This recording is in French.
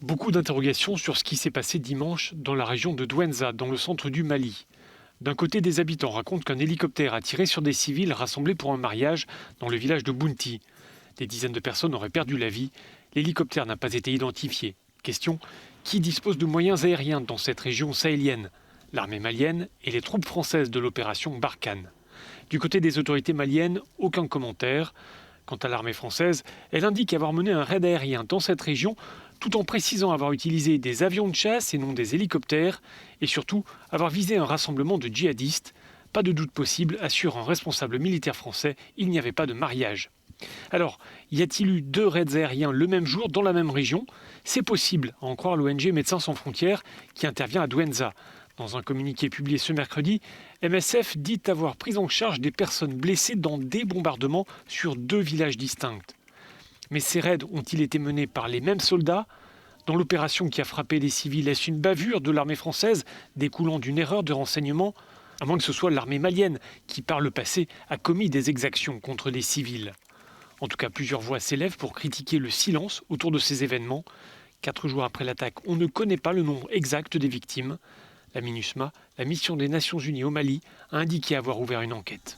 Beaucoup d'interrogations sur ce qui s'est passé dimanche dans la région de Douentza, dans le centre du Mali. D'un côté, des habitants racontent qu'un hélicoptère a tiré sur des civils rassemblés pour un mariage dans le village de Bounti. Des dizaines de personnes auraient perdu la vie. L'hélicoptère n'a pas été identifié. Question, qui dispose de moyens aériens dans cette région sahélienne? L'armée malienne et les troupes françaises de l'opération Barkhane. Du côté des autorités maliennes, aucun commentaire. Quant à l'armée française, elle indique avoir mené un raid aérien dans cette région, tout en précisant avoir utilisé des avions de chasse et non des hélicoptères, et surtout avoir visé un rassemblement de djihadistes. Pas de doute possible, assure un responsable militaire français, il n'y avait pas de mariage. Alors, y a-t-il eu deux raids aériens le même jour dans la même région? C'est possible, à en croire l'ONG Médecins sans frontières qui intervient à Douentza. Dans un communiqué publié ce mercredi, MSF dit avoir pris en charge des personnes blessées dans des bombardements sur deux villages distincts. Mais ces raids ont-ils été menés par les mêmes soldats? Dans l'opération qui a frappé les civils, est-ce une bavure de l'armée française découlant d'une erreur de renseignement? À moins que ce soit l'armée malienne qui, par le passé, a commis des exactions contre les civils. En tout cas, plusieurs voix s'élèvent pour critiquer le silence autour de ces événements. 4 jours après l'attaque, on ne connaît pas le nombre exact des victimes. La MINUSMA, la mission des Nations Unies au Mali, a indiqué avoir ouvert une enquête.